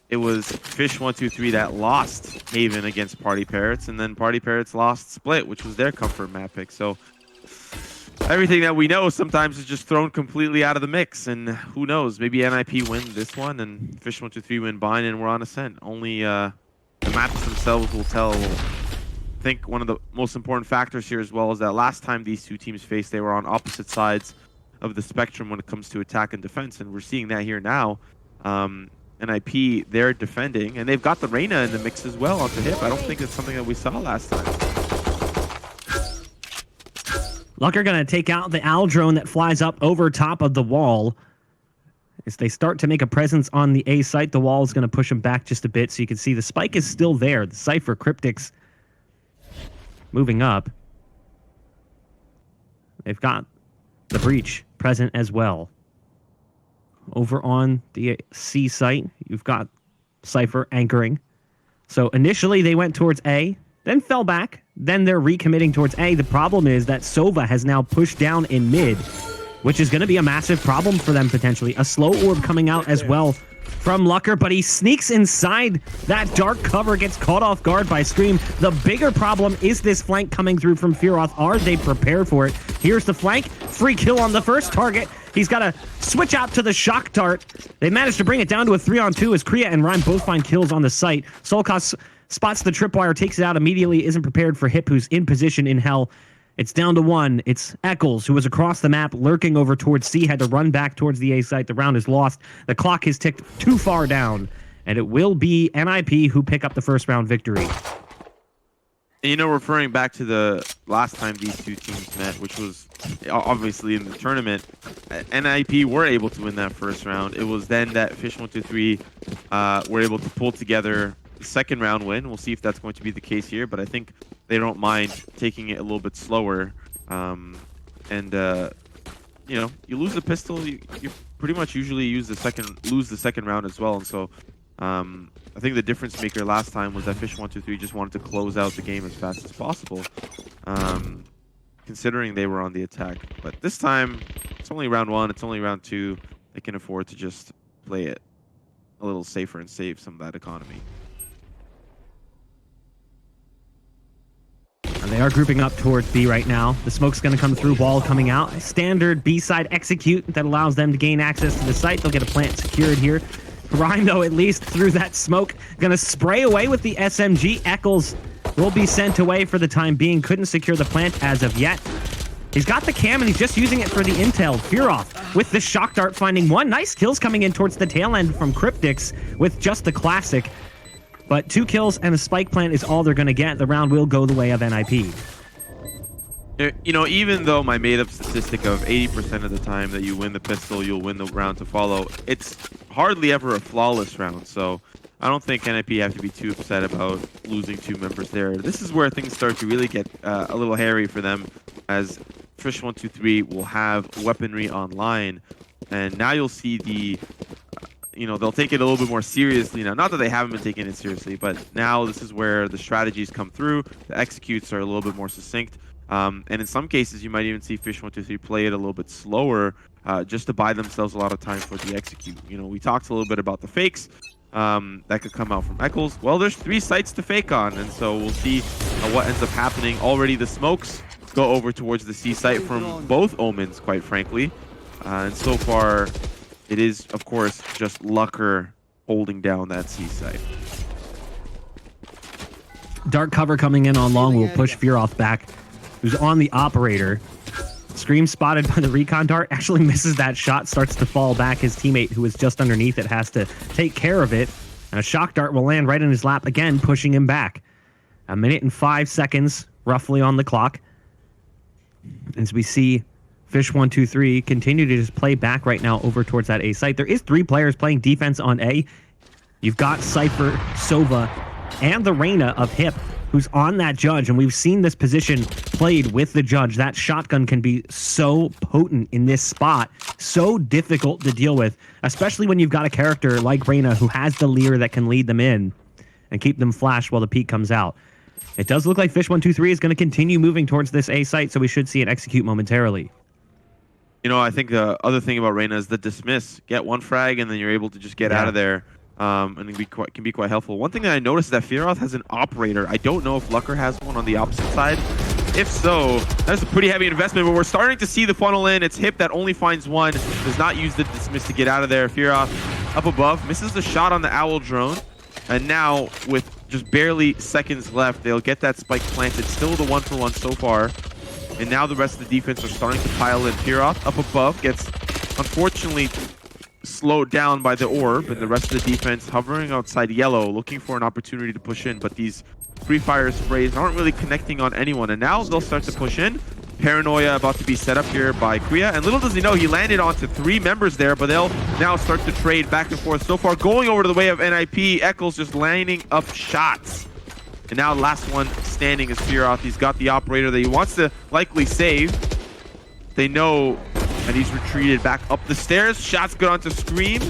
It was fish123 that lost Haven against Party Parrots, and then Party Parrots lost Split, which was their comfort map pick. So everything that we know sometimes is just thrown completely out of the mix, and who knows? Maybe NIP win this one, and fish123 win Bind, and we're on Ascent. Only the maps themselves will tell. I think one of the most important factors here as well is that last time these two teams faced, they were on opposite sides of the spectrum when it comes to attack and defense, and we're seeing that here now. NIP, they're defending, and they've got the Reyna in the mix as well onto Hip. I don't think it's something that we saw last time. Lucker going to take out the Owl drone that flies up over top of the wall. As they start to make a presence on the A site, the wall is going to push them back just a bit, so you can see the spike is still there. The Cypher, Cryptics moving up. They've got the Breach present as well. Over on the C site, you've got Cypher anchoring. So initially they went towards A, then fell back, then they're recommitting towards A. The problem is that Sova has now pushed down in mid, which is going to be a massive problem for them potentially. A slow orb coming out as well from Lucker, but he sneaks inside that dark cover, gets caught off guard by Scream. The bigger problem is this flank coming through from Fearoth. Are they prepared for it? Here's the flank. Free kill on the first target. He's got to switch out to the shock dart. They managed to bring it down to a 3-on-2 as Kriya and Rhyme both find kills on the site. Solkos spots the tripwire, takes it out immediately, isn't prepared for Hip, who's in position in Hell. It's down to one. It's Eccles, who was across the map, lurking over towards C, had to run back towards the A site. The round is lost. The clock has ticked too far down, and it will be NIP who pick up the first round victory. And, you know, referring back to the last time these two teams met, which was obviously in the tournament, NIP were able to win that first round. It was then that fish123 were able to pull together the second round win. We'll see if that's going to be the case here, but I think they don't mind taking it a little bit slower. You know, you lose the pistol, you pretty much usually lose the second round as well. And so I think the difference maker last time was that fish123 just wanted to close out the game as fast as possible, considering they were on the attack. But this time, it's only round one, it's only round two. They can afford to just play it a little safer and save some of that economy. And they are grouping up towards B right now. The smoke's going to come through, wall coming out. Standard B-side execute that allows them to gain access to the site. They'll get a plant secured here. Rhyme, though, at least through that smoke, going to spray away with the SMG. Eccles will be sent away for the time being. Couldn't secure the plant as of yet. He's got the cam, and he's just using it for the intel. Fearoth with the shock dart finding one. Nice kills coming in towards the tail end from Cryptics with just the classic. But 2 kills and a spike plant is all they're going to get. The round will go the way of NIP. You know, even though my made-up statistic of 80% of the time that you win the pistol, you'll win the round to follow, it's hardly ever a flawless round. So I don't think NIP have to be too upset about losing 2 members there. This is where things start to really get a little hairy for them, as fish123 will have weaponry online. And now you'll see the... you know, they'll take it a little bit more seriously now. Not that they haven't been taking it seriously, but now this is where the strategies come through. The executes are a little bit more succinct. And in some cases, you might even see fish123 play it a little bit slower, just to buy themselves a lot of time for the execute. You know, we talked a little bit about the fakes that could come out from Eccles. Well, there's 3 sites to fake on, and so we'll see what ends up happening. Already the smokes go over towards the C site from both Omens, quite frankly. And so far... it is, of course, just Lucker holding down that C site. Dark cover coming in on long will push Fearoth back, who's on the operator. Scream spotted by the recon dart, actually misses that shot, starts to fall back. His teammate, who is just underneath it, has to take care of it. And a shock dart will land right in his lap again, pushing him back. 1 minute and 5 seconds, roughly, on the clock. As we see fish123 continue to just play back right now over towards that A site. There is 3 players playing defense on A. You've got Cypher, Sova, and the Reyna of Hip, who's on that judge, and we've seen this position played with the judge. That shotgun can be so potent in this spot, so difficult to deal with, especially when you've got a character like Reyna who has the leer that can lead them in and keep them flashed while the peak comes out. It does look like fish123 is going to continue moving towards this A site, so we should see it execute momentarily. You know, I think the other thing about Reyna is the dismiss. Get one frag, and then you're able to just get out of there. And it can be quite helpful. One thing that I noticed is that Fearoth has an operator. I don't know if Lucker has one on the opposite side. If so, that's a pretty heavy investment, but we're starting to see the funnel in. It's Hip that only finds one, does not use the dismiss to get out of there. Fearoth up above, misses the shot on the Owl drone. And now, with just barely seconds left, they'll get that spike planted. Still the 1-for-1 so far. And now the rest of the defense are starting to pile in. Fearoth up above gets, unfortunately, slowed down by the orb, and the rest of the defense hovering outside yellow, looking for an opportunity to push in. But these free fire sprays aren't really connecting on anyone, and now they'll start to push in. Paranoia about to be set up here by Kriya, and little does he know he landed onto 3 members there, but they'll now start to trade back and forth. So far going over to the way of NIP, Eccles just lining up shots. And now last one standing is Fearoth. He's got the operator that he wants to likely save. They know, and he's retreated back up the stairs. Shots good onto Scream.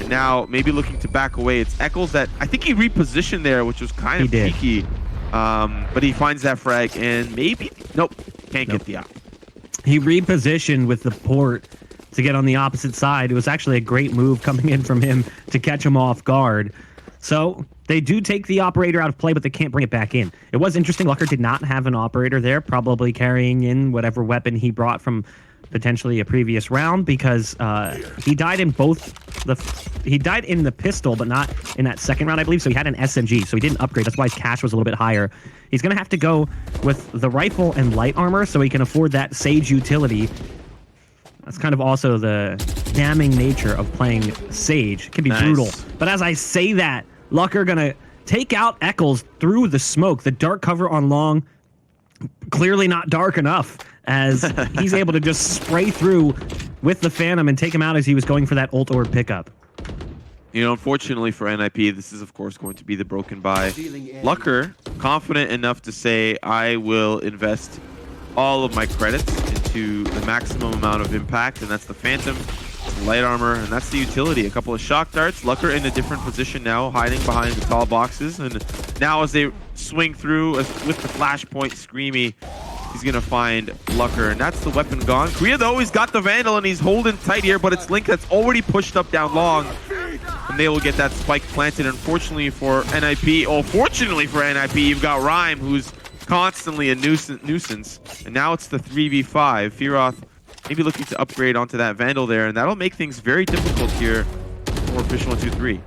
And now maybe looking to back away. It's Eccles that I think he repositioned there, which was kind of cheeky. But he finds that frag and maybe, nope, can't get the op. He repositioned with the port to get on the opposite side. It was actually a great move coming in from him to catch him off guard. So they do take the operator out of play, but they can't bring it back in. It was interesting. Lucker did not have an operator there, probably carrying in whatever weapon he brought from potentially a previous round, because he died in he died in the pistol, but not in that second round, I believe. So he had an SMG, so he didn't upgrade. That's why his cash was a little bit higher. He's going to have to go with the rifle and light armor so he can afford that Sage utility. That's kind of also the damning nature of playing Sage. It can be brutal. But as I say that, Lucker going to take out Eccles through the smoke. The dark cover on long, clearly not dark enough, as he's able to just spray through with the Phantom and take him out as he was going for that ult orb pickup. You know, unfortunately for NIP, this is, of course, going to be the broken buy. Lucker, confident enough to say, I will invest all of my credits into the maximum amount of impact, and that's the Phantom, the light armor, and that's the utility. A couple of shock darts. Lucker in a different position now, hiding behind the tall boxes, and now as they swing through with the flashpoint Screamy, he's going to find Lucker, and that's the weapon gone. Kriya, though, he's got the Vandal, and he's holding tight here, but it's Link that's already pushed up down long, and they will get that spike planted. Unfortunately for NIP, oh, fortunately for NIP, you've got Rhyme, who's constantly a nuisance, and now it's the 3v5. Fearoth maybe looking to upgrade onto that Vandal there, and that'll make things very difficult here for fish123.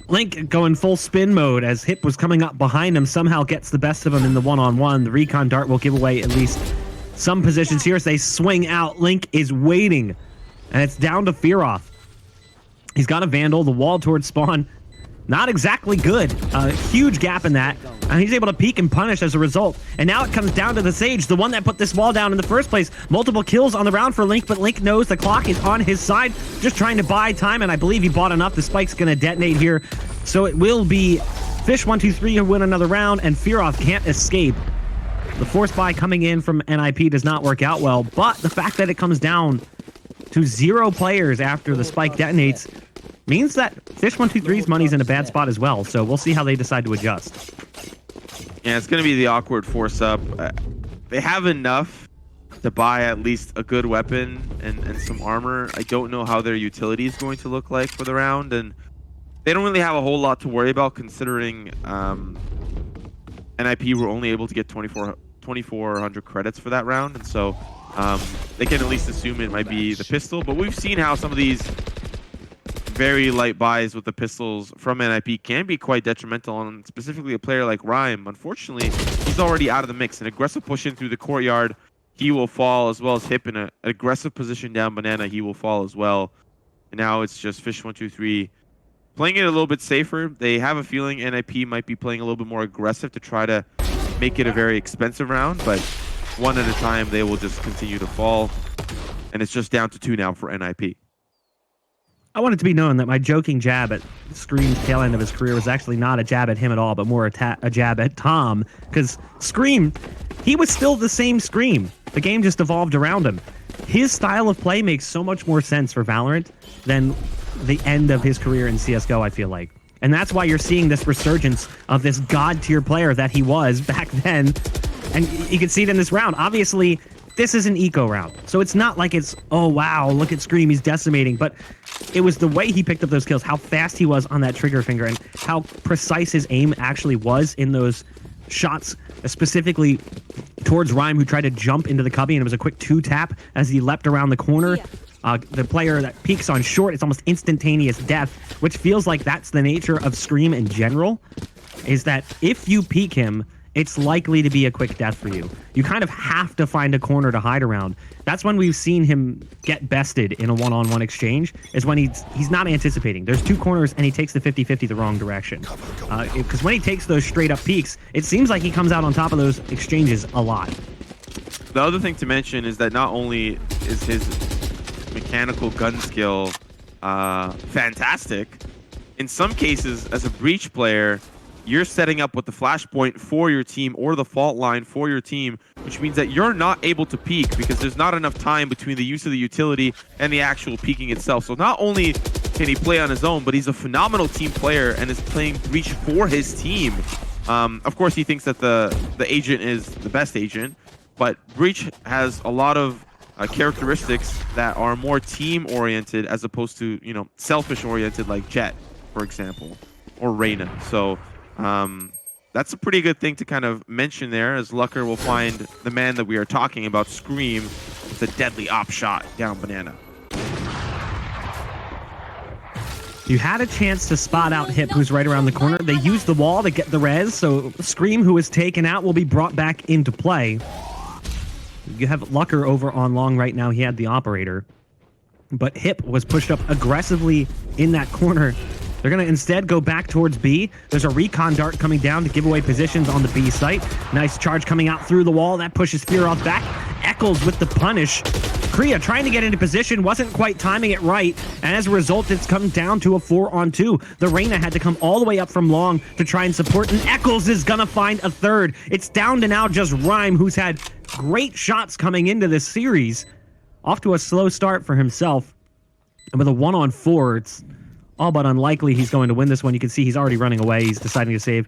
Link going full spin mode as Hip was coming up behind him, somehow gets the best of him in the one-on-one. The recon dart will give away at least some positions here as they swing out. Link is waiting, and it's down to Fearoth. He's got a Vandal, the wall towards spawn. Not exactly good. A huge gap in that. And he's able to peek and punish as a result. And now it comes down to the Sage, the one that put this wall down in the first place. Multiple kills on the round for Link, but Link knows the clock is on his side. Just trying to buy time, and I believe he bought enough. The spike's going to detonate here. So it will be fish123 who win another round, and Fearoth can't escape. The force buy coming in from NIP does not work out well, but the fact that it comes down to 0 players after the spike detonates means that fish123's money's in a bad spot as well, so we'll see how they decide to adjust. Yeah, it's going to be the awkward force up. They have enough to buy at least a good weapon and some armor. I don't know how their utility is going to look like for the round, and they don't really have a whole lot to worry about considering NIP were only able to get 2,400 credits for that round, and so they can at least assume it might be the pistol. But we've seen how some of these very light buys with the pistols from NIP can be quite detrimental on specifically a player like Rhyme. Unfortunately, he's already out of the mix. An aggressive push in through the courtyard, he will fall, as well as Hip in an aggressive position down Banana, he will fall as well. And now it's just fish123 playing it a little bit safer. They have a feeling NIP might be playing a little bit more aggressive to try to make it a very expensive round, but one at a time they will just continue to fall. And it's just down to 2 now for NIP. I want it to be known that my joking jab at Scream's tail end of his career was actually not a jab at him at all, but more a jab at Tom, because Scream, he was still the same Scream. The game just evolved around him. His style of play makes so much more sense for Valorant than the end of his career in CSGO, I feel like. And that's why you're seeing this resurgence of this god-tier player that he was back then. And you can see it in this round. Obviously, this is an eco round. So it's not like it's, oh, wow, look at Scream, he's decimating. But it was the way he picked up those kills, how fast he was on that trigger finger, and how precise his aim actually was in those shots, specifically towards Rhyme, who tried to jump into the cubby, and it was a quick 2-tap as he leapt around the corner. The player that peeks on short, it's almost instantaneous death, which feels like that's the nature of Scream in general, is that if you peek him, it's likely to be a quick death for you. You kind of have to find a corner to hide around. That's when we've seen him get bested in a one-on-one exchange, is when he's not anticipating. There's 2 corners, and he takes the 50-50 the wrong direction. Because when he takes those straight-up peeks, it seems like he comes out on top of those exchanges a lot. The other thing to mention is that not only is his mechanical gun skill fantastic, in some cases, as a breach player, you're setting up with the flashpoint for your team or the fault line for your team, which means that you're not able to peek because there's not enough time between the use of the utility and the actual peeking itself. So not only can he play on his own, but he's a phenomenal team player and is playing breach for his team. Of course, he thinks that the agent is the best agent, but breach has a lot of characteristics that are more team-oriented as opposed to, you know, selfish-oriented like Jett, for example, or Reyna. So that's a pretty good thing to kind of mention there, as Lucker will find the man that we are talking about, Scream, with a deadly op shot down Banana. You had a chance to spot out Hip, who's right around the corner. They used the wall to get the res, so Scream, who was taken out, will be brought back into play. You have Lucker over on long right now. He had the operator. But Hip was pushed up aggressively in that corner. They're going to instead go back towards B. There's a recon dart coming down to give away positions on the B site. Nice charge coming out through the wall. That pushes Fearoth back. Eccles with the punish. Kriya trying to get into position, wasn't quite timing it right, and as a result, it's come down to a 4-on-2. The Reyna had to come all the way up from long to try and support, and Eccles is going to find a third. It's down to now just Rhyme, who's had great shots coming into this series. Off to a slow start for himself. And with a 1-on-4, it's all but unlikely he's going to win this one. You can see he's already running away. He's deciding to save.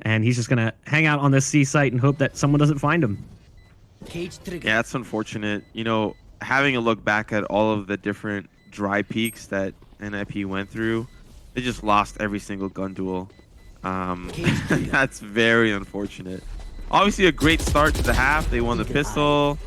And he's just going to hang out on this C site and hope that someone doesn't find him. Yeah, it's unfortunate. You know, having a look back at all of the different dry peaks that NIP went through, they just lost every single gun duel. That's very unfortunate. Obviously, a great start to the half. They won the pistol.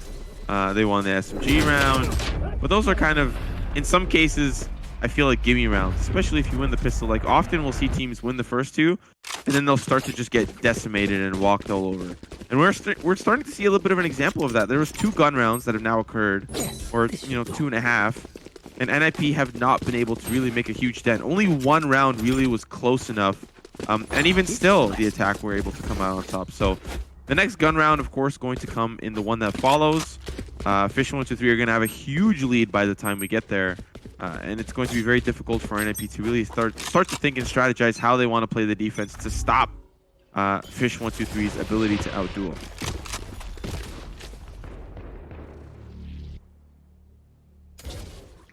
They won the SMG round. But those are kind of, in some cases, I feel like gimme rounds, especially if you win the pistol. Like, often we'll see teams win the first 2, and then they'll start to just get decimated and walked all over. And we're starting to see a little bit of an example of that. There was 2 gun rounds that have now occurred, or, you know, 2.5, and NIP have not been able to really make a huge dent. Only 1 round really was close enough, and even still, the attack were able to come out on top. So the next gun round, of course, going to come in the one that follows. fish123 are going to have a huge lead by the time we get there. And it's going to be very difficult for NIP to really start to think and strategize how they want to play the defense to stop fish123's ability to outduel.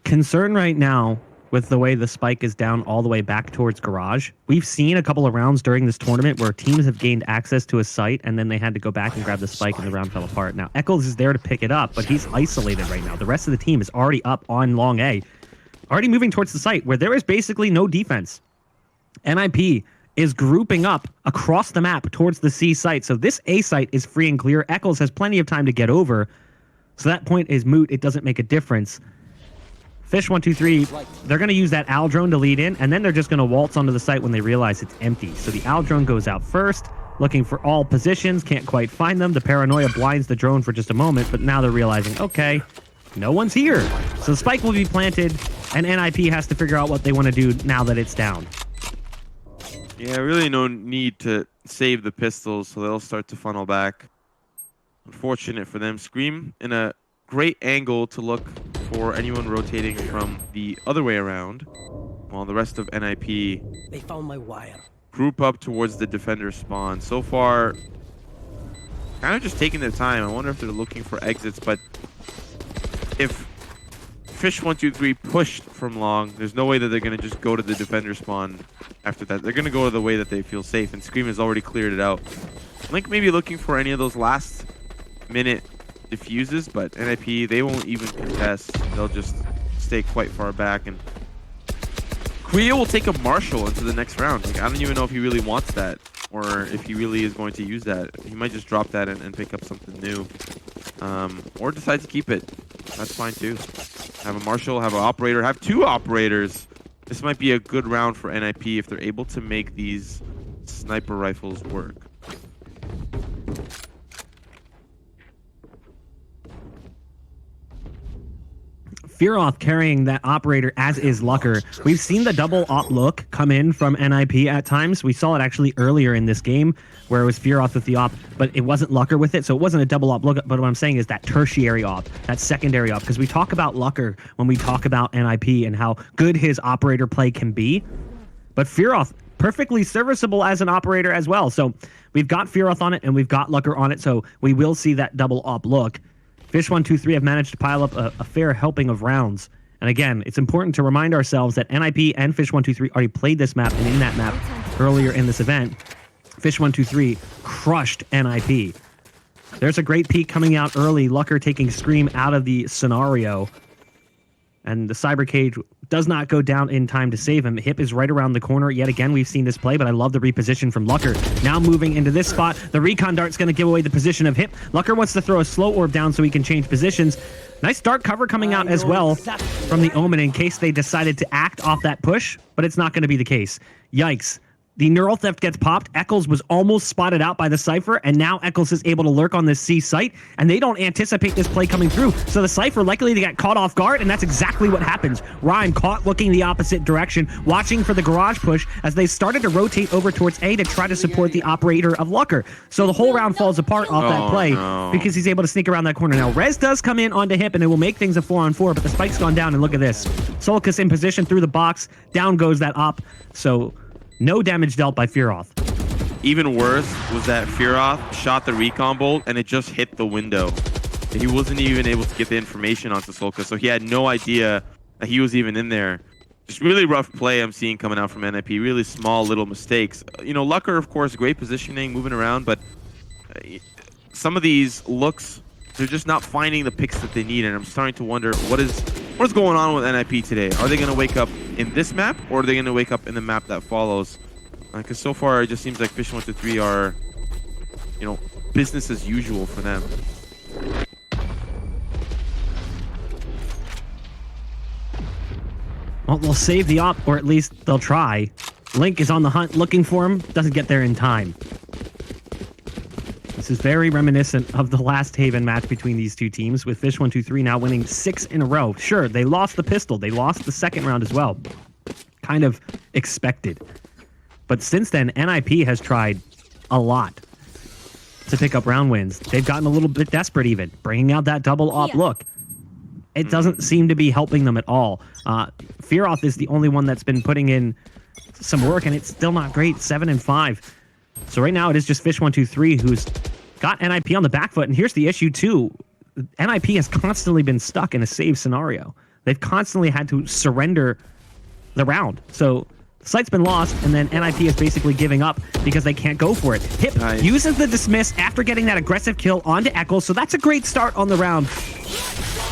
Concern right now with the way the spike is down all the way back towards Garage. We've seen a couple of rounds during this tournament where teams have gained access to a site and then they had to go back and grab the spike and the round fell apart. Now, Eccles is there to pick it up, but he's isolated right now. The rest of the team is already up on long A. Already moving towards the site where there is basically no defense. NIP is grouping up across the map towards the C site. So this A site is free and clear. Eccles has plenty of time to get over. So that point is moot. It doesn't make a difference. fish123, they're going to use that Al drone to lead in, and then they're just going to waltz onto the site when they realize it's empty. So the Al drone goes out first, looking for all positions, can't quite find them. The paranoia blinds the drone for just a moment, but now they're realizing, okay, no one's here. So the spike will be planted, and NIP has to figure out what they want to do now that it's down. Yeah, really no need to save the pistols, so they'll start to funnel back. Unfortunate for them. Scream in a great angle to look for anyone rotating from the other way around, while the rest of NIP they found my wire. Group up towards the defender spawn. So far, kind of just taking their time. I wonder if they're looking for exits, but if fish123 pushed from long, there's no way that they're going to just go to the defender spawn after that. They're going to go to the way that they feel safe, and Scream has already cleared it out. Link maybe looking for any of those last minute diffuses, but NIP, they won't even contest. They'll just stay quite far back, and Korea will take a Marshall into the next round. Like, I don't even know if he really wants that, or if he really is going to use that. He might just drop that and pick up something new, or decide to keep it. That's fine too. Have a Marshall, have an operator, have 2 operators. This might be a good round for NIP if they're able to make these sniper rifles work. Fearoth carrying that operator, as is Lucker. We've seen the double op look come in from NIP at times. We saw it actually earlier in this game where it was Fearoth with the op, but it wasn't Lucker with it, so it wasn't a double op look. But what I'm saying is that tertiary op, that secondary op, because we talk about Lucker when we talk about NIP and how good his operator play can be. But Fearoth, perfectly serviceable as an operator as well. So we've got Fearoth on it and we've got Lucker on it, so we will see that double op look. fish123 have managed to pile up a fair helping of rounds. And again, it's important to remind ourselves that NIP and fish123 already played this map, and in that map earlier in this event, fish123 crushed NIP. There's a great peek coming out early, Lucker taking Scream out of the scenario. And the Cyber Cage does not go down in time to save him. Hip is right around the corner. Yet again, we've seen this play, but I love the reposition from Lucker. Now moving into this spot, the recon dart's going to give away the position of Hip. Lucker wants to throw a slow orb down so he can change positions. Nice dart cover coming out as well from the Omen in case they decided to act off that push, but it's not going to be the case. Yikes. The Neural Theft gets popped. Eccles was almost spotted out by the Cypher, and now Eccles is able to lurk on this C site, and they don't anticipate this play coming through. So the Cypher likely to get caught off guard, and that's exactly what happens. Rhyme caught looking the opposite direction, watching for the garage push as they started to rotate over towards A to try to support the operator of Lucker. So the whole round falls apart off that play because he's able to sneak around that corner. Now, Rez does come in onto Hip, and it will make things a 4-on-4, but the spike's gone down, and look at this. Solkus in position through the box. Down goes that op. So no damage dealt by Fearoth. Even worse was that Fearoth shot the recon bolt and it just hit the window. He wasn't even able to get the information onto Solka, so he had no idea that he was even in there. Just really rough play I'm seeing coming out from NIP. Really small little mistakes. You know, Lucker, of course, great positioning, moving around, but some of these looks, they're just not finding the picks that they need, and I'm starting to wonder what is going on with NIP today. Are they going to wake up in this map, or are they going to wake up in the map that follows? Because so far it just seems like fish123 are, you know, business as usual for them. Well, they'll save the op, or at least they'll try. Link is on the hunt looking for him, doesn't get there in time. This is very reminiscent of the last Haven match between these two teams, with fish123 now winning 6 in a row. Sure, they lost the pistol. They lost the second round as well. Kind of expected. But since then, NIP has tried a lot to pick up round wins. They've gotten a little bit desperate even, bringing out that double op look. It doesn't seem to be helping them at all. Fearoth is the only one that's been putting in some work, and it's still not great, 7-5. So right now it is just fish123 who's got NIP on the back foot. And here's the issue too. NIP has constantly been stuck in a save scenario. They've constantly had to surrender the round. So the site's been lost, and then NIP is basically giving up because they can't go for it. Hip uses the dismiss after getting that aggressive kill onto Eccles, so that's a great start on the round.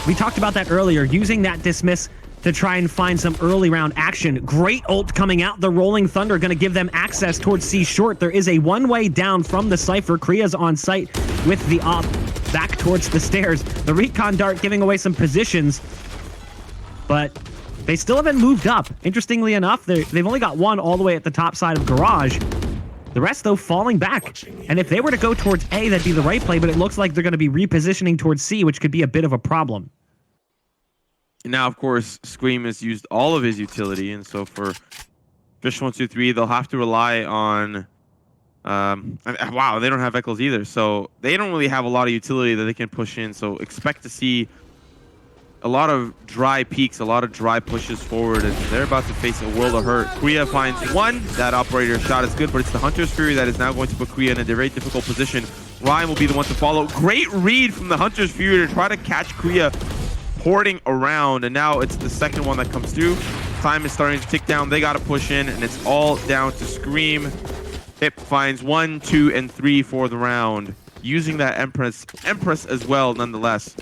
We talked about that earlier, using that dismiss to try and find some early round action. Great ult coming out. The Rolling Thunder going to give them access towards C short. There is a one-way down from the Cypher. Kriya's on site with the op back towards the stairs. The Recon Dart giving away some positions, but they still haven't moved up. Interestingly enough, they've only got one all the way at the top side of Garage. The rest, though, falling back. And if they were to go towards A, that'd be the right play, but it looks like they're going to be repositioning towards C, which could be a bit of a problem. Now, of course, Scream has used all of his utility, and so for fish123, they'll have to rely on... wow, they don't have Eccles either, so they don't really have a lot of utility that they can push in, so expect to see a lot of dry peaks, a lot of dry pushes forward, and they're about to face a world of hurt. Kriya finds one. That operator shot is good, but it's the Hunter's Fury that is now going to put Kriya in a very difficult position. Ryan will be the one to follow. Great read from the Hunter's Fury to try to catch Kriya porting around, and now it's the second one that comes through. Time is starting to tick down. They got to push in, and it's all down to Scream. Hip finds 1, 2, and 3 for the round. using that Empress as well, nonetheless.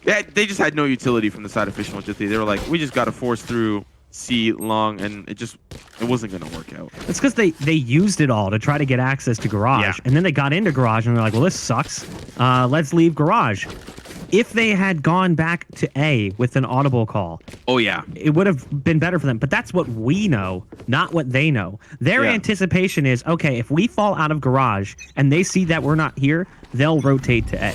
Yeah, they just had no utility from the side of fish123. They were like, we just got to force through C long, and it wasn't going to work out. It's because they used it all to try to get access to Garage, and then they got into Garage, and they're like, well, this sucks. Let's leave Garage. If they had gone back to A with an audible call, oh yeah, it would have been better for them. But that's what we know, not what they know. Their anticipation is, okay, if we fall out of Garage and they see that we're not here, they'll rotate to A.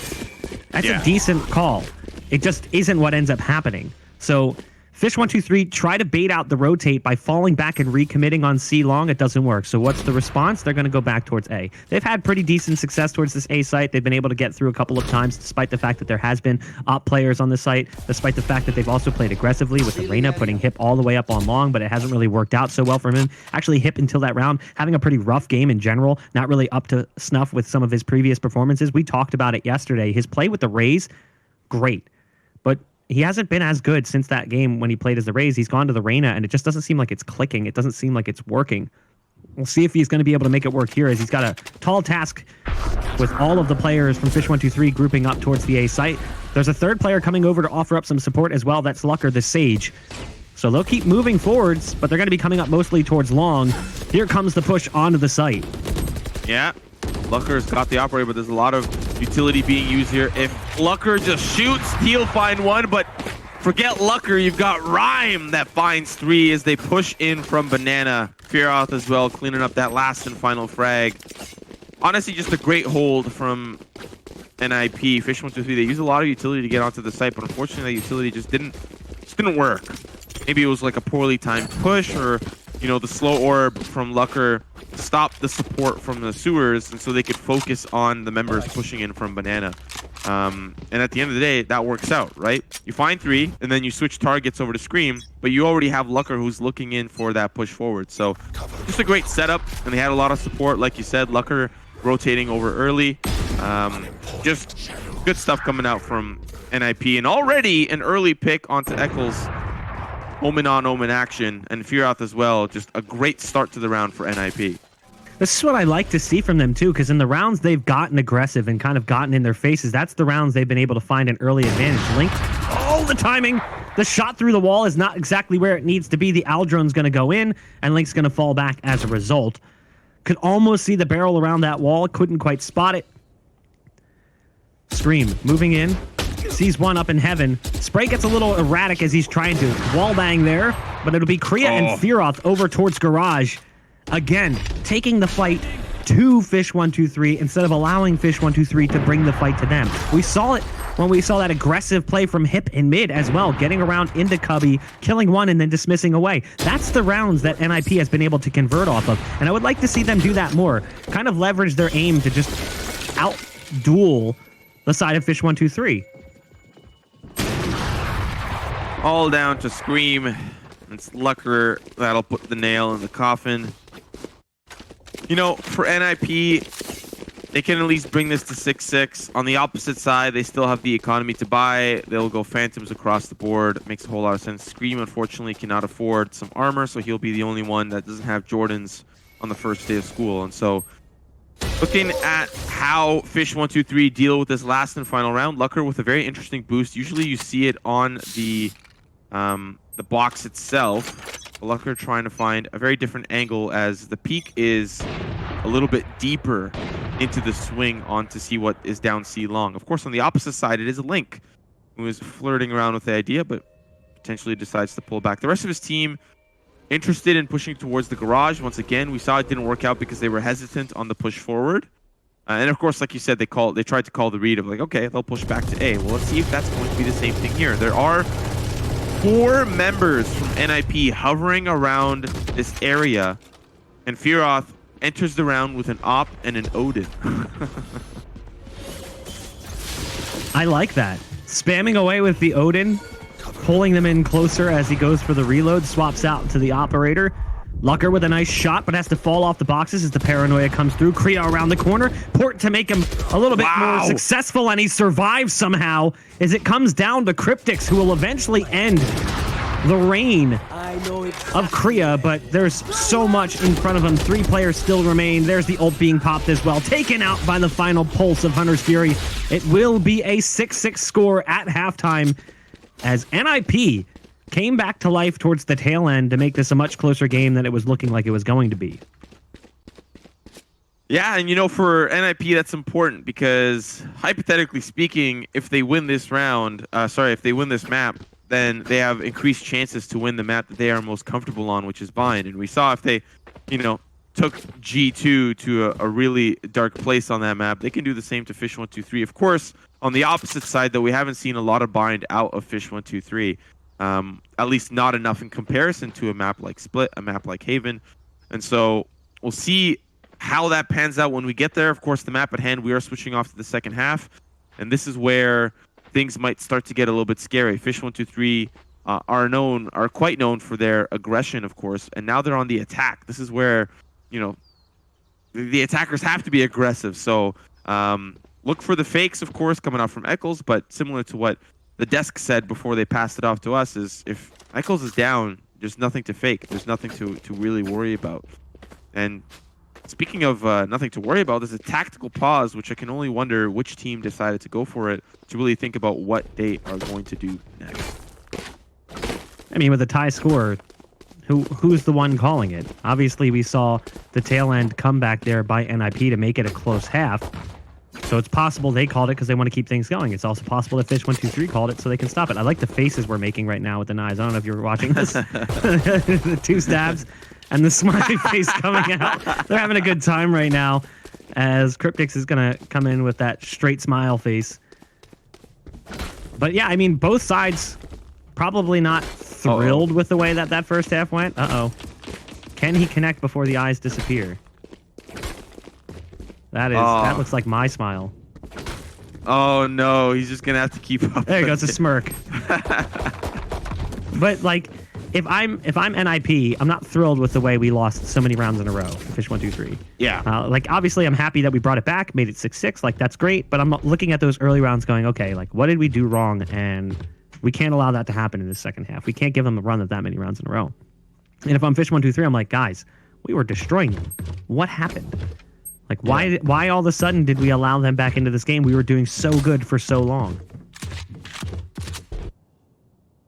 That's a decent call. It just isn't what ends up happening. So fish123 try to bait out the rotate by falling back and recommitting on C long. It doesn't work. So what's the response? They're going to go back towards A. They've had pretty decent success towards this A site. They've been able to get through a couple of times, despite the fact that there has been op players on the site, despite the fact that they've also played aggressively with the Reyna, putting Hip all the way up on long, but it hasn't really worked out so well for him. Actually, Hip until that round, having a pretty rough game in general, not really up to snuff with some of his previous performances. We talked about it yesterday. His play with the Rays, great. But he hasn't been as good since that game when he played as the Rays. He's gone to the Reyna, and it just doesn't seem like it's clicking. It doesn't seem like it's working. We'll see if he's going to be able to make it work here, as he's got a tall task with all of the players from fish123 grouping up towards the A site. There's a third player coming over to offer up some support as well. That's Lucker, the Sage. So they'll keep moving forwards, but they're going to be coming up mostly towards long. Here comes the push onto the site. Yeah, Lucker's got the operator, but there's a lot of utility being used here. If Lucker just shoots, he'll find one, but forget Lucker, you've got Rhyme that finds 3 as they push in from Banana. Fearoth as well, cleaning up that last and final frag. Honestly, just a great hold from NIP. fish123, they use a lot of utility to get onto the site, but unfortunately that utility just didn't work. Maybe it was like a poorly timed push, or you know, the slow orb from Lucker stopped the support from the sewers, and so they could focus on the members pushing in from Banana. And at the end of the day, that works out, right? You find 3, and then you switch targets over to Scream, but you already have Lucker who's looking in for that push forward. So just a great setup, and they had a lot of support, like you said. Lucker rotating over early. Just good stuff coming out from NIP, and already an early pick onto Eccles. Omen on Omen action, and Fearoth as well. Just a great start to the round for NIP. This is what I like to see from them too, because in the rounds they've gotten aggressive and kind of gotten in their faces, that's the rounds they've been able to find an early advantage. Link, oh, the timing! The shot through the wall is not exactly where it needs to be. The Aldron's going to go in, and Link's going to fall back as a result. Could almost see the barrel around that wall, couldn't quite spot it. Scream, moving in. Sees one up in heaven. Spray gets a little erratic as he's trying to wallbang there, but it'll be Kriya and Fearoth over towards Garage. Again, taking the fight to fish123 instead of allowing fish123 to bring the fight to them. We saw it when we saw that aggressive play from Hip in mid as well, getting around into Cubby, killing one and then dismissing away. That's the rounds that NIP has been able to convert off of, and I would like to see them do that more. Kind of leverage their aim to just out-duel the side of fish123. All down to Scream. It's Lucker that'll put the nail in the coffin. You know, for NIP, they can at least bring this to 6-6. On the opposite side, they still have the economy to buy. They'll go Phantoms across the board. Makes a whole lot of sense. Scream, unfortunately, cannot afford some armor, so he'll be the only one that doesn't have Jordans on the first day of school. And so, looking at how fish123 deal with this last and final round, Lucker with a very interesting boost. Usually you see it on the box itself. Lucker trying to find a very different angle, as the peak is a little bit deeper into the swing on to see what is down C long. Of course, on the opposite side, it is a Link who is flirting around with the idea, but potentially decides to pull back. The rest of his team interested in pushing towards the Garage. Once again, we saw it didn't work out because they were hesitant on the push forward. And of course, like you said, they tried to call the read of like, okay, they'll push back to A. Well, let's see if that's going to be the same thing here. There are 4 members from NIP hovering around this area, and Fearoth enters the round with an Op and an Odin. I like that. Spamming away with the Odin, pulling them in closer as he goes for the reload, swaps out to the operator. Lucker with a nice shot, but has to fall off the boxes as the paranoia comes through. Kriya around the corner. Port to make him a little bit more successful, and he survives somehow as it comes down to Cryptics, who will eventually end the reign I know it. of Kriya, but there's so much in front of him. 3 players still remain. There's the ult being popped as well. Taken out by the final pulse of Hunter's Fury. It will be a 6-6 score at halftime as NIP came back to life towards the tail end to make this a much closer game than it was looking like it was going to be. Yeah, and you know, for NIP, that's important because hypothetically speaking, if they win this round, if they win this map, then they have increased chances to win the map that they are most comfortable on, which is Bind. And we saw if they, you know, took G2 to a really dark place on that map, they can do the same to fish123. Of course, on the opposite side, though, we haven't seen a lot of Bind out of fish123. At least not enough in comparison to a map like Split, a map like Haven. And so we'll see how that pans out when we get there. Of course, the map at hand, we are switching off to the second half. And this is where things might start to get a little bit scary. Fish123 are quite known for their aggression, of course. And now they're on the attack. This is where, you know, the attackers have to be aggressive. So look for the fakes, of course, coming out from Eccles. But similar to what the desk said before they passed it off to us is if Eccles is down, there's nothing to fake. There's nothing to really worry about. And speaking of nothing to worry about, there's a tactical pause, which I can only wonder which team decided to go for it to really think about what they are going to do next. I mean, with a tie score, who's the one calling it? Obviously, we saw the tail end comeback there by NIP to make it a close half. So it's possible they called it because they want to keep things going. It's also possible that fish123 called it so they can stop it. I like the faces we're making right now with the knives. I don't know if you were watching this. The 2 stabs and the smiley face coming out. They're having a good time right now as Cryptix is going to come in with that straight smile face. But yeah, I mean, both sides probably not thrilled with the way that first half went. Uh-oh. Can he connect before the eyes disappear? That looks like my smile. Oh no, he's just gonna have to keep up. There goes a smirk. But like, if I'm NIP, I'm not thrilled with the way we lost so many rounds in a row. Fish123. Yeah. Like obviously, I'm happy that we brought it back, made it 6-6. Like that's great. But I'm looking at those early rounds, going, okay, like what did we do wrong? And we can't allow that to happen in the second half. We can't give them a run of that many rounds in a row. And if I'm fish123, I'm like, guys, we were destroying them. What happened? Like, why all of a sudden did we allow them back into this game? We were doing so good for so long.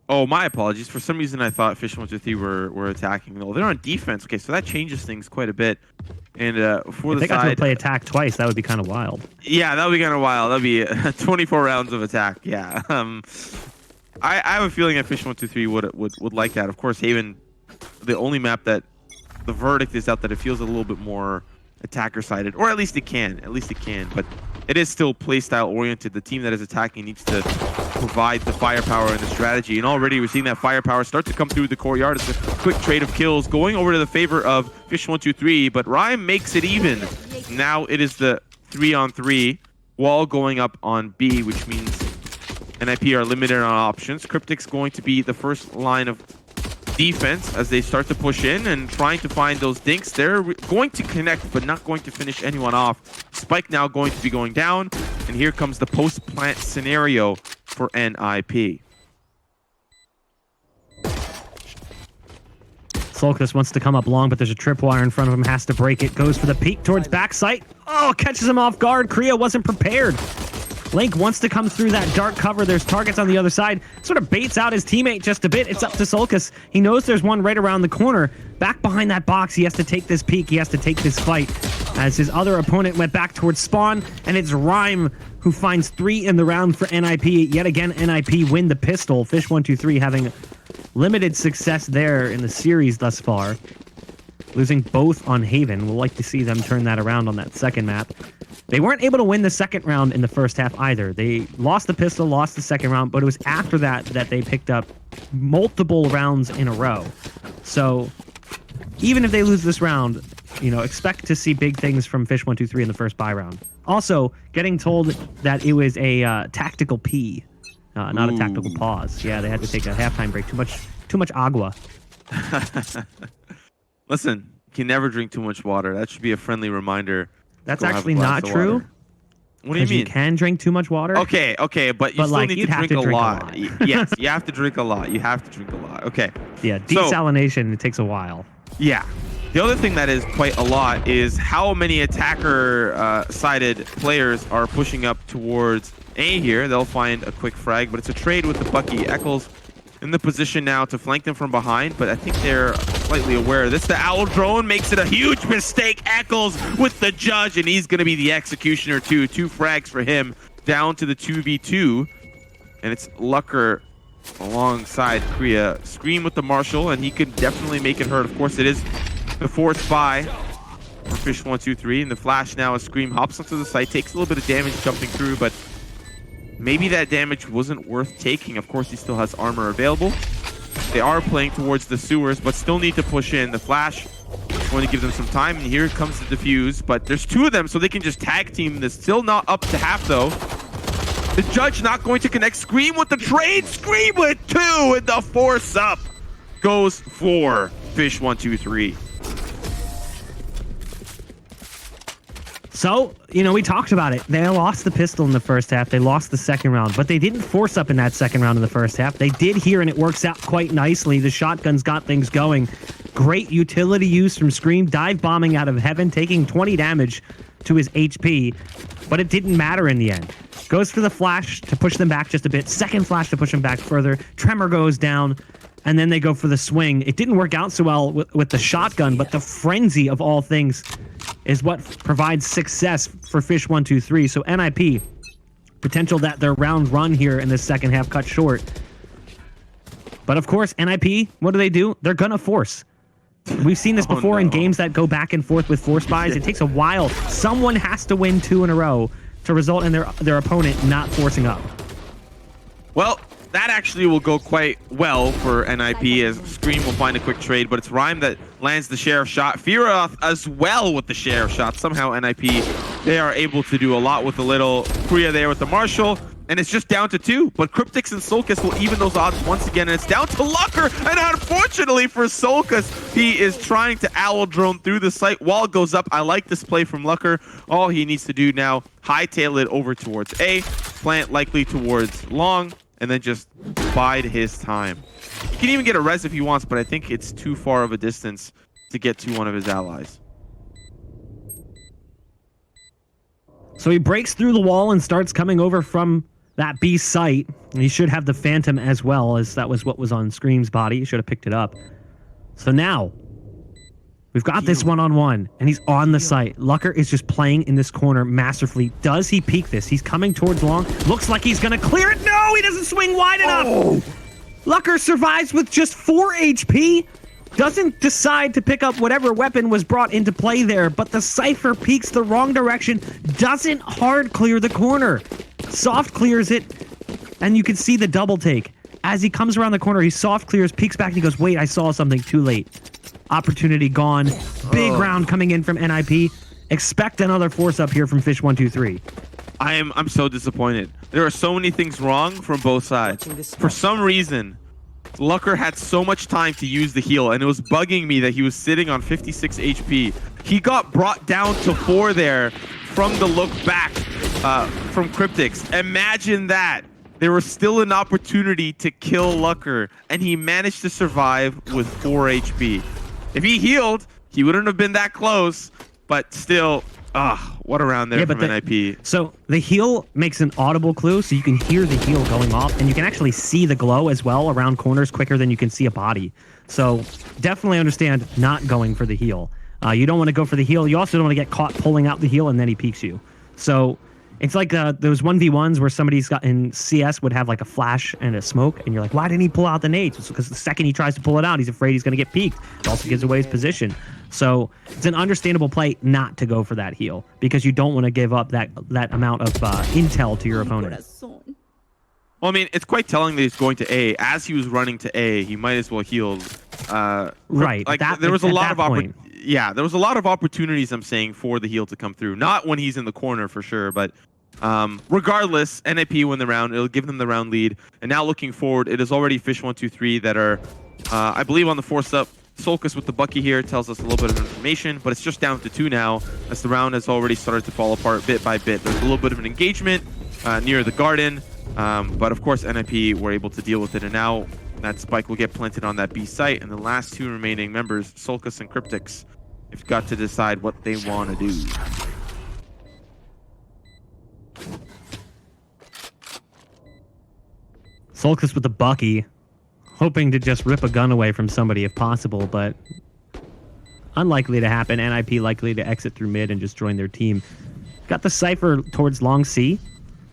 Oh, my apologies. For some reason, I thought fish123 were attacking. No, they're on defense. Okay, so that changes things quite a bit. And for if the they got side, to play attack twice, that would be kind of wild. Yeah, that would be kind of wild. That would be 24 rounds of attack. Yeah. I have a feeling that fish123 would like that. Of course, Haven, the only map that the verdict is out that it feels a little bit more attacker sided, or at least it can. But it is still playstyle oriented. The team that is attacking needs to provide the firepower and the strategy. And already we're seeing that firepower start to come through the courtyard. It's a quick trade of kills going over to the favor of fish123, but Rhyme makes it even. Now it is the 3-on-3 wall going up on B, which means NIP are limited on options. Cryptic's going to be the first line of defense as they start to push in and trying to find those dinks. They're going to connect, but not going to finish anyone off. Spike now going to be going down, and here comes the post-plant scenario for NIP. Sulcus wants to come up long, but there's a tripwire in front of him, has to break it, goes for the peek towards backside. Oh, catches him off guard. Kriya wasn't prepared. Link wants to come through that dark cover. There's targets on the other side. Sort of baits out his teammate just a bit. It's up to Sulcus. He knows there's one right around the corner. Back behind that box, he has to take this peek. He has to take this fight as his other opponent went back towards spawn, and it's Rhyme who finds 3 in the round for NIP. Yet again, NIP win the pistol. Fish123 having limited success there in the series thus far. Losing both on Haven. We'll like to see them turn that around on that second map. They weren't able to win the second round in the first half either. They lost the pistol, lost the second round, but it was after that that they picked up multiple rounds in a row. So even if they lose this round, you know, expect to see big things from fish123 in the first buy round. Also, getting told that it was a tactical pee, not a tactical pause. Yeah, they had to take a halftime break. Too much agua. Listen, you can never drink too much water. That should be a friendly reminder. That's actually not true. What do you mean? You can drink too much water. Okay, but you still like, need you'd to have drink to a drink a lot. lot. Yes, you have to drink a lot. You have to drink a lot. Okay. Yeah, desalination, it takes a while. Yeah. The other thing that is quite a lot is how many attacker-sided players are pushing up towards A here. They'll find a quick frag, but it's a trade with the Bucky. Eccles in the position now to flank them from behind, but I think they're slightly aware of this. The Owl Drone makes it a huge mistake. Eccles with the judge, and he's going to be the executioner too. 2 frags for him, down to the 2v2. And it's Lucker alongside Korea. Scream with the Marshall, and he could definitely make it hurt. Of course, it is the 4th buy for fish123, and the flash now as Scream hops onto the site, takes a little bit of damage jumping through, but maybe that damage wasn't worth taking. Of course, he still has armor available. They are playing towards the sewers, but still need to push in. The flash is going to give them some time, and here comes the defuse, but there's 2 of them, so they can just tag team this. Still not up to half, though. The judge not going to connect. Scream with the trade. Scream with 2, and the force up goes for fish123. So, we talked about it. They lost the pistol in the first half. They lost the second round, but they didn't force up in that second round in the first half. They did here, and it works out quite nicely. The shotguns got things going. Great utility use from Scream, dive bombing out of heaven, taking 20 damage to his HP, but it didn't matter in the end. Goes for the flash to push them back just a bit. Second flash to push them back further. Tremor goes down, and then they go for the swing. It didn't work out so well with the shotgun, but the frenzy of all things is what provides success for fish123. So NIP, potential that their round run here in the second half cut short. But of course, NIP, what do? They're gonna force. We've seen this before in games that go back and forth with force buys. It takes a while. Someone has to win 2 in a row to result in their opponent not forcing up. Well, that actually will go quite well for NIP as Scream will find a quick trade, but it's Rhyme that lands the sheriff shot. Firath as well with the sheriff shot. Somehow NIP, they are able to do a lot with the little Korea there with the Marshall, and it's just down to 2. But Cryptix and Solkis will even those odds once again, and it's down to Lucker, and unfortunately for Solkis, he is trying to owl drone through the site. Wall goes up. I like this play from Lucker. All he needs to do now, hightail it over towards A, plant likely towards long, and then just bide his time. He can even get a res if he wants, but I think it's too far of a distance to get to one of his allies. So he breaks through the wall and starts coming over from that B site. And he should have the Phantom as well, as that was what was on Scream's body. He should have picked it up. So now, we've got this one-on-one, and he's on the site. Lucker is just playing in this corner masterfully. Does he peek this? He's coming towards long. Looks like he's going to clear it. No, he doesn't swing wide enough. Lucker survives with just 4 HP. Doesn't decide to pick up whatever weapon was brought into play there, but the Cypher peeks the wrong direction. Doesn't hard clear the corner. Soft clears it, and you can see the double take. As he comes around the corner, he soft clears, peeks back, and he goes, wait, I saw something too late. Opportunity gone. Big round coming in from NIP. Expect another force up here from fish123. I'm so disappointed. There are so many things wrong from both sides. For some reason, Lucker had so much time to use the heal, and it was bugging me that he was sitting on 56 HP. He got brought down to 4 there from the look back from Cryptix. Imagine that. There was still an opportunity to kill Lucker, and he managed to survive with 4 HP. If he healed, he wouldn't have been that close, but still, what a round there from NIP. So the heal makes an audible clue, so you can hear the heal going off, and you can actually see the glow as well around corners quicker than you can see a body. So definitely understand not going for the heal. You don't want to go for the heal. You also don't want to get caught pulling out the heal, and then he peeks you. So it's like those 1v1s where somebody's got in CS would have like a flash and a smoke, and you're like, why didn't he pull out the nades? It's because the second he tries to pull it out, he's afraid he's going to get peeked. It also gives away his position. So it's an understandable play not to go for that heal, because you don't want to give up that amount of intel to your opponent. Well, I mean, it's quite telling that he's going to A. As he was running to A, he might as well heal. Right. Like there was a lot of there was a lot of opportunities, I'm saying, for the heal to come through. Not when he's in the corner for sure, but regardless, NIP win the round. It'll give them the round lead. And now looking forward, it is already fish123 that are, I believe, on the force up Solkis with the Bucky here tells us a little bit of information, but it's just down to 2 now as the round has already started to fall apart bit by bit. There's a little bit of an engagement near the garden, but of course NIP were able to deal with it, and now that spike will get planted on that B site, and the last 2 remaining members, Solkis and Cryptix, have got to decide what they want to do. Solkis with the Bucky, hoping to just rip a gun away from somebody if possible, but unlikely to happen. NIP likely to exit through mid and just join their team. Got the Cypher towards long C.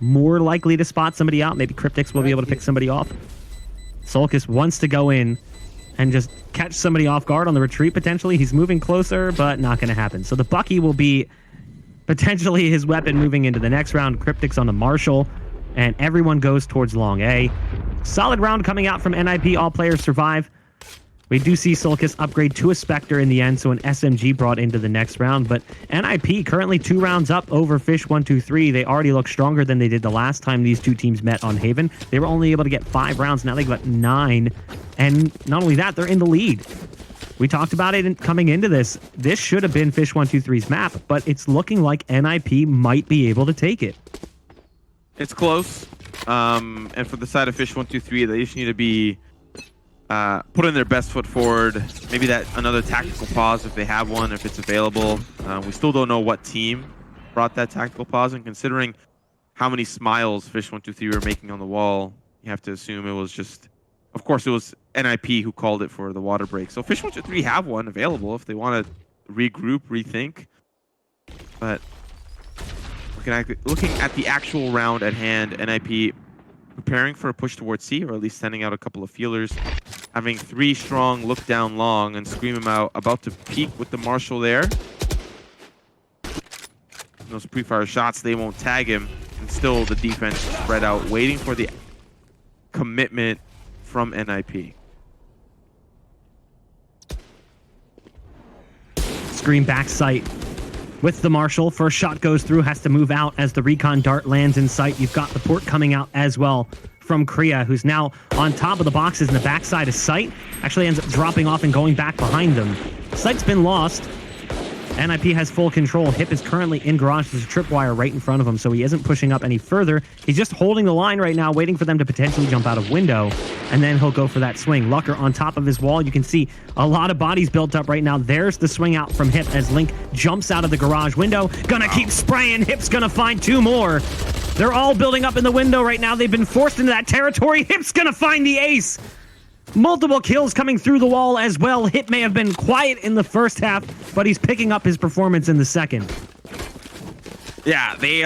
More likely to spot somebody out. Maybe Cryptix will be able to pick somebody off. Solkis wants to go in and just catch somebody off guard on the retreat, potentially. He's moving closer, but not going to happen. So the Bucky will be potentially his weapon moving into the next round. Cryptix on the Marshall, and everyone goes towards long A. Solid round coming out from NIP. All players survive. We do see Solkis upgrade to a Spectre in the end, so an SMG brought into the next round. But NIP currently 2 rounds up over fish123. They already look stronger than they did the last time these 2 teams met on Haven. They were only able to get 5 rounds. Now they got 9. And not only that, they're in the lead. We talked about it coming into this. This should have been fish123's map, but it's looking like NIP might be able to take it. It's close. And for the side of fish123, they just need to be put in their best foot forward. Maybe that another tactical pause if they have one, if it's available. We still don't know what team brought that tactical pause, and considering how many smiles fish123 were making on the wall, you have to assume it was just, of course, it was NIP who called it for the water break. So fish123 have one available if they want to regroup, rethink. But looking at the actual round at hand, NIP preparing for a push towards C, or at least sending out a couple of feelers. Having 3 strong, look down long, and Scream him out. About to peek with the Marshall there. Those pre-fire shots, they won't tag him. And still the defense spread out, waiting for the commitment from NIP. Scream back sight with the Marshall. First shot goes through, has to move out as the recon dart lands in sight. You've got the port coming out as well from Kriya, who's now on top of the boxes in the backside of sight. Actually ends up dropping off and going back behind them. Sight's been lost. NIP has full control. Hip is currently in garage. There's a tripwire right in front of him, so he isn't pushing up any further. He's just holding the line right now, waiting for them to potentially jump out of window, and then he'll go for that swing. Lucker on top of his wall. You can see a lot of bodies built up right now. There's the swing out from Hip as Link jumps out of the garage window. Gonna keep spraying. Hip's gonna find 2 more. They're all building up in the window right now. They've been forced into that territory. Hip's gonna find the ace. Multiple kills coming through the wall as well. Hip may have been quiet in the first half, but he's picking up his performance in the second. Yeah, they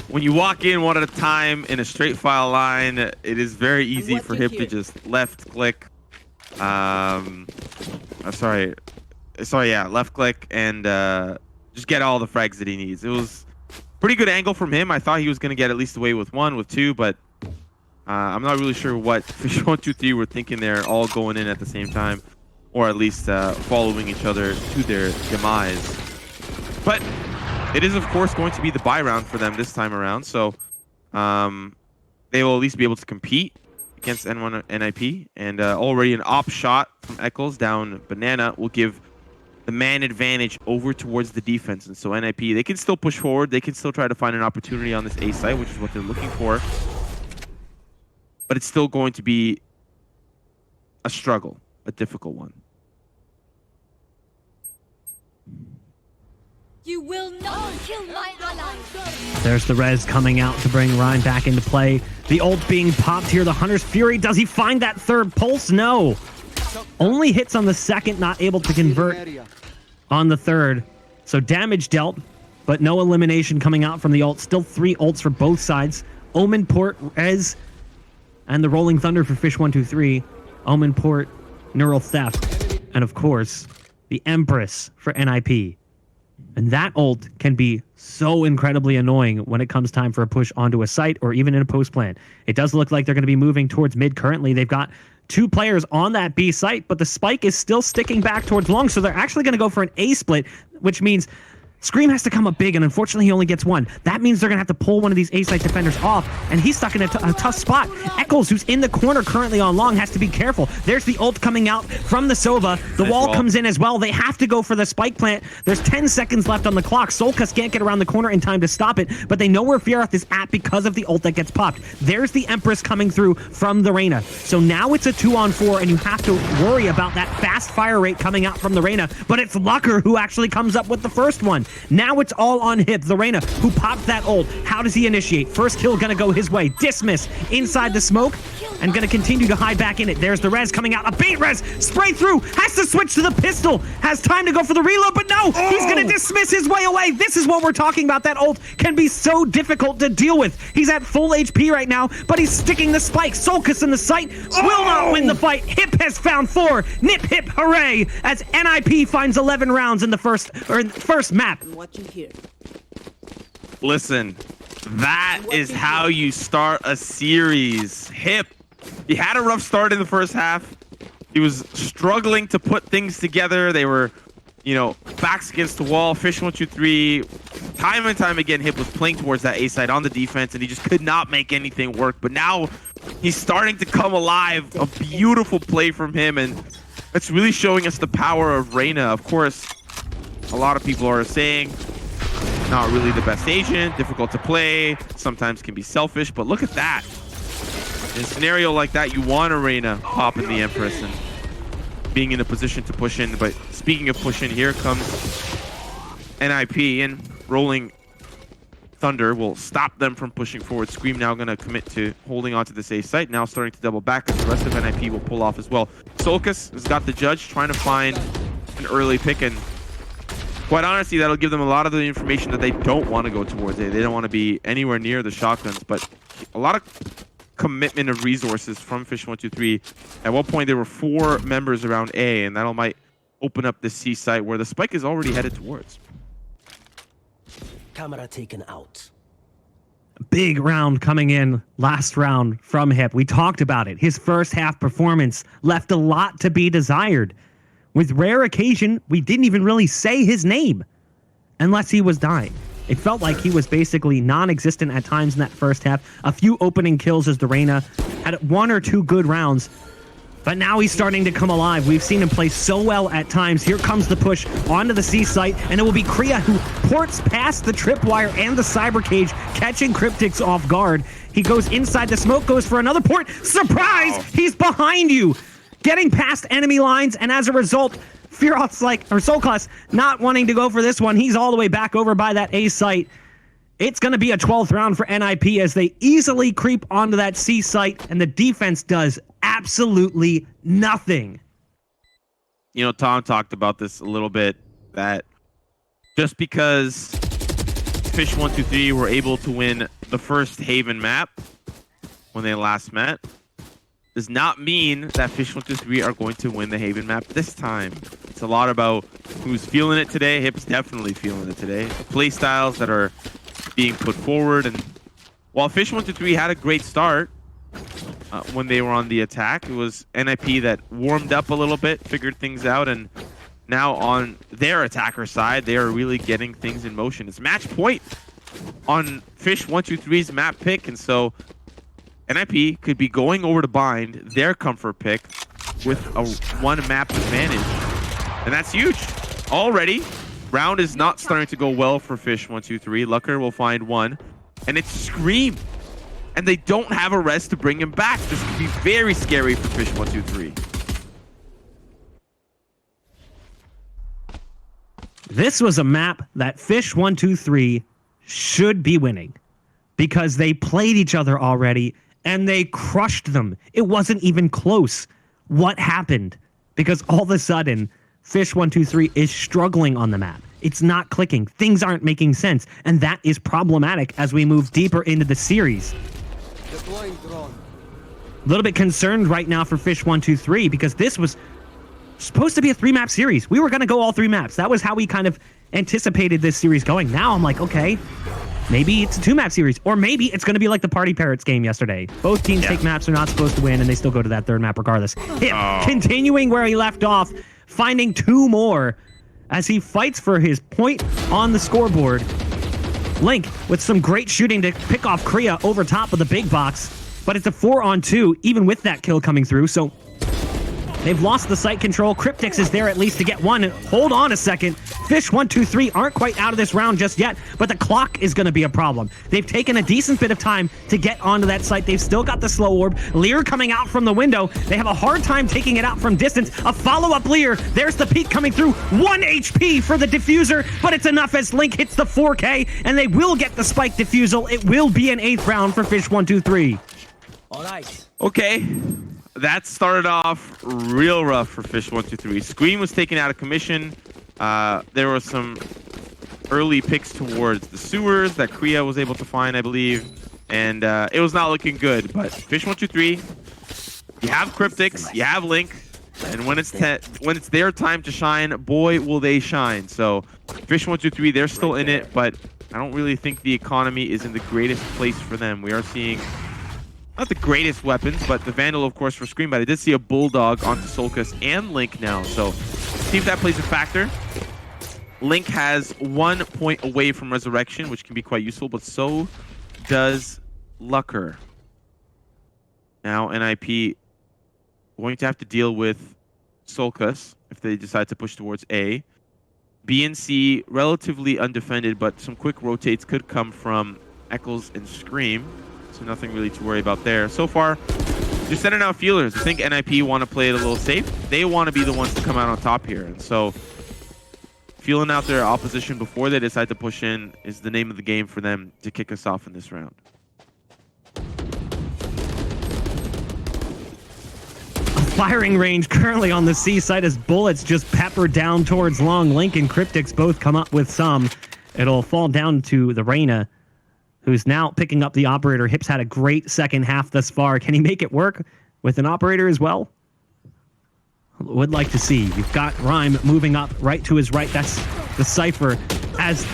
when you walk in one at a time in a straight file line, it is very easy for Hip to just left click. Left click and just get all the frags that he needs. It was pretty good angle from him. I thought he was going to get at least away with 1, with 2, but I'm not really sure what fish123 were thinking there, all going in at the same time, or at least following each other to their demise. But it is, of course, going to be the buy round for them this time around, so they will at least be able to compete against N1 NIP, and already an op shot from Eccles down Banana will give the man advantage over towards the defense. And so NIP, they can still push forward, they can still try to find an opportunity on this A site, which is what they're looking for. But it's still going to be a struggle, a difficult one. You will not kill my ally. There's the res coming out to bring Ryan back into play. The ult being popped here. The Hunter's Fury. Does he find that third pulse? No. Only hits on the second, not able to convert on the third. So damage dealt, but no elimination coming out from the ult. Still 3 ults for both sides. Omen, Port, Res, and the Rolling Thunder for fish123. Omen, Port, Neural Theft, and of course, the Empress for NIP. And that ult can be so incredibly annoying when it comes time for a push onto a site or even in a post plan. It does look like they're going to be moving towards mid currently. They've got 2 players on that B site, but the spike is still sticking back towards long, so they're actually going to go for an A split, which means Scream has to come up big, and unfortunately he only gets one. That means they're going to have to pull one of these A-site defenders off, and he's stuck in a tough spot. Eccles, who's in the corner currently on long, has to be careful. There's the ult coming out from the Sova. The wall comes in as well. They have to go for the spike plant. There's 10 seconds left on the clock. Solkas can't get around the corner in time to stop it, but they know where Firath is at because of the ult that gets popped. There's the Empress coming through from the Reyna. So now it's a 2-on-4, and you have to worry about that fast fire rate coming out from the Reyna, but it's Lucker who actually comes up with the first one. Now it's all on Hip, the Reyna, who popped that ult. How does he initiate? First kill gonna go his way. Dismiss inside the smoke and gonna continue to hide back in it. There's the res coming out. A bait res, spray through, has to switch to the pistol, has time to go for the reload, but no, he's gonna dismiss his way away. This is what we're talking about. That ult can be so difficult to deal with. He's at full HP right now, but he's sticking the spike. Solkas in the sight will not win the fight. Hip has found 4. Nip Hip, hooray, as NIP finds 11 rounds in the first map. What you hear? Listen, that is how you start a series. Hip, he had a rough start in the first half. He was struggling to put things together. They were, you know, backs against the wall. Fish123, time and time again, Hip was playing towards that A side on the defense, and he just could not make anything work. But now he's starting to come alive. A beautiful play from him, and it's really showing us the power of Reyna. Of course, a lot of people are saying not really the best agent, difficult to play, sometimes can be selfish, but look at that. In a scenario like that, you want a Reyna pop in the Empress and being in a position to push in. But speaking of pushing, here comes NIP in. Rolling Thunder will stop them from pushing forward. Scream now going to commit to holding onto this A site. Now starting to double back as the rest of NIP will pull off as well. Solkas has got the judge trying to find an early pick, and quite honestly, that'll give them a lot of the information that they don't want to go towards A. They don't want to be anywhere near the shotguns, but a lot of commitment of resources from Fish123. At one point, there were 4 members around A, and that might open up the C site where the spike is already headed towards. Camera taken out. Big round coming in, last round from Hip. We talked about it. His first half performance left a lot to be desired. With rare occasion, we didn't even really say his name unless he was dying. It felt like he was basically non-existent at times in that first half. A few opening kills as the Reyna had 1 or 2 good rounds. But now he's starting to come alive. We've seen him play so well at times. Here comes the push onto the C site, and it will be Kriya who ports past the tripwire and the cyber cage, catching Cryptics off guard. He goes inside the smoke, goes for another port. Surprise! Wow. He's behind you, getting past enemy lines, and as a result, Firath's Solkas not wanting to go for this one. He's all the way back over by that A site. It's going to be a 12th round for NIP as they easily creep onto that C site, and the defense does absolutely nothing. You know, Tom talked about this a little bit, that just because Fish123 were able to win the first Haven map when they last met, does not mean that Fish123 are going to win the Haven map this time. It's a lot about who's feeling it today. Hip's definitely feeling it today. The play styles that are being put forward, and while Fish123 had a great start when they were on the attack, it was NIP that warmed up a little bit, figured things out, and now on their attacker side, they are really getting things in motion. It's match point on Fish123's map pick, and so NIP could be going over to bind their comfort pick with a 1 map advantage, and that's huge. Already, round is not starting to go well for Fish123. Lucker will find 1, and it's Scream, and they don't have a res to bring him back. This could be very scary for Fish123. This was a map that Fish123 should be winning because they played each other already and they crushed them. It wasn't even close. What happened? Because all of a sudden, Fish123 is struggling on the map. It's not clicking. Things aren't making sense. And that is problematic as we move deeper into the series. Deploying drone. A little bit concerned right now for Fish123 because this was supposed to be a 3-map series. We were going to go all 3 maps. That was how we kind of anticipated this series going. Now I'm like, okay, maybe it's a 2-map series, or maybe it's going to be like the Party Parrots game yesterday. Both teams take maps they're not supposed to win, and they still go to that 3rd map regardless. Continuing where he left off, finding 2 more, as he fights for his point on the scoreboard. Link with some great shooting to pick off Kriya over top of the big box, but it's a 4-on-2 even with that kill coming through, so they've lost the site control. Cryptix is there at least to get one. Hold on a second. Fish123 aren't quite out of this round just yet, but the clock is going to be a problem. They've taken a decent bit of time to get onto that site. They've still got the slow orb. Lear coming out from the window. They have a hard time taking it out from distance. A follow-up Lear. There's the peak coming through. 1 HP for the diffuser, but it's enough as Link hits the 4K, and they will get the spike diffusal. It will be an 8th round for Fish123. All right. Okay. That started off real rough for Fish123. Scream was taken out of commission. There were some early picks towards the sewers that Kriya was able to find, I believe. And it was not looking good. But Fish123, you have Cryptix, you have Link. And when it's their time to shine, boy, will they shine. So Fish123, they're still in it. But I don't really think the economy is in the greatest place for them. We are seeing not the greatest weapons, but the Vandal, of course, for Scream. But I did see a Bulldog onto Solcus and Link now. So see if that plays a factor. Link has 1 point away from Resurrection, which can be quite useful, but so does Lucker. Now NIP going to have to deal with Solcus if they decide to push towards A. B and C relatively undefended, but some quick rotates could come from Eccles and Scream. So nothing really to worry about there. So far, they're sending out feelers. I think NIP want to play it a little safe. They want to be the ones to come out on top here. And so feeling out their opposition before they decide to push in is the name of the game for them to kick us off in this round. Firing range currently on the C side as bullets just pepper down towards Long. Link and Cryptix both come up with some. It'll fall down to the Reyna, who's now picking up the operator. Hip's had a great second half thus far. Can he make it work with an operator as well? Would like to see. You've got Rhyme moving up right to his right. That's the Cypher. As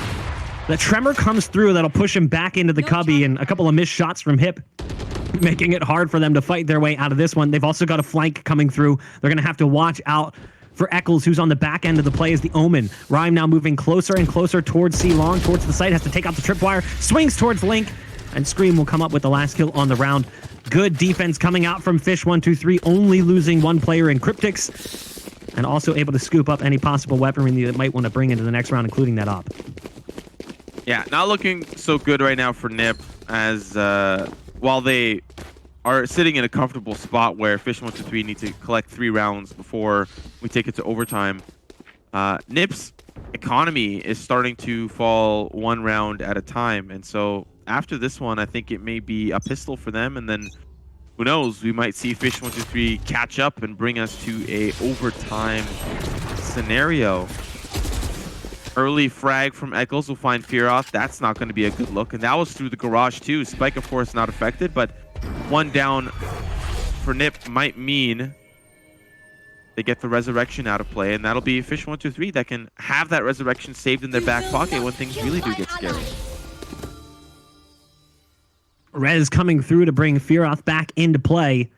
the Tremor comes through, that'll push him back into the cubby, and a couple of missed shots from Hip, making it hard for them to fight their way out of this one. They've also got a flank coming through. They're going to have to watch out for Eccles, who's on the back end of the play as the Omen. Rhyme now moving closer and closer towards C Long, towards the site, has to take out the tripwire, swings towards Link, and Scream will come up with the last kill on the round. Good defense coming out from Fish123, only losing one player in Cryptix, and also able to scoop up any possible weaponry that might want to bring into the next round, including that op. Yeah, not looking so good right now for NIP, as while they are sitting in a comfortable spot where Fish123 need to collect 3 rounds before we take it to overtime. NIP's economy is starting to fall 1 round at a time, and so after this one, I think it may be a pistol for them, and then who knows, we might see Fish123 catch up and bring us to a overtime scenario. Early frag from Eccles will find Fearoth. That's not going to be a good look, and that was through the garage too. Spike, of course, not affected, but 1 down for NIP might mean they get the Resurrection out of play, and that'll be Fish123 that can have that Resurrection saved in their back pocket when things really do get scary. Rez coming through to bring Fearoth back into play.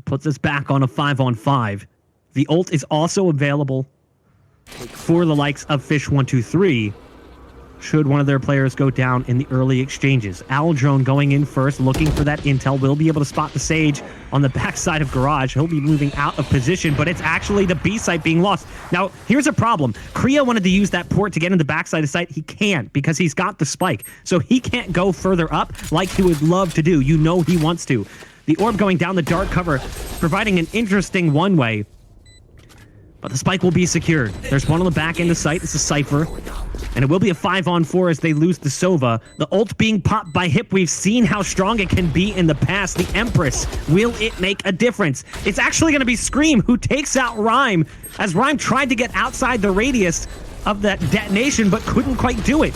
Puts us back on a 5-on-5. The ult is also available for the likes of Fish123 should one of their players go down in the early exchanges. Aldrone going in first, looking for that intel. Will be able to spot the Sage on the backside of Garage. He'll be moving out of position, but it's actually the B site being lost. Now, here's a problem. Kriya wanted to use that port to get in the backside of site. He can't because he's got the spike. So he can't go further up like he would love to do. You know he wants to. The orb going down the dark cover, providing an interesting one-way. But the spike will be secured. There's one on the back end of sight. It's a Cypher. And it will be a 5-on-4 as they lose the Sova. The ult being popped by Hip. We've seen how strong it can be in the past. The Empress. Will it make a difference? It's actually going to be Scream who takes out Rhyme, as Rhyme tried to get outside the radius of that detonation, but couldn't quite do it.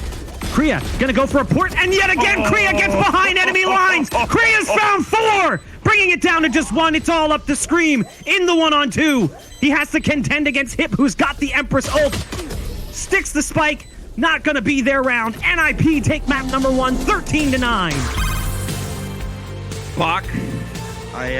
Kriya gonna go for a port, and yet again, Kriya gets behind enemy lines. Kriya's found 4, bringing it down to just 1. It's all up to Scream in the 1-on-2. He has to contend against Hip, who's got the Empress ult. Sticks the spike. Not gonna be their round. NIP take map number 1, 13-9. Bach, I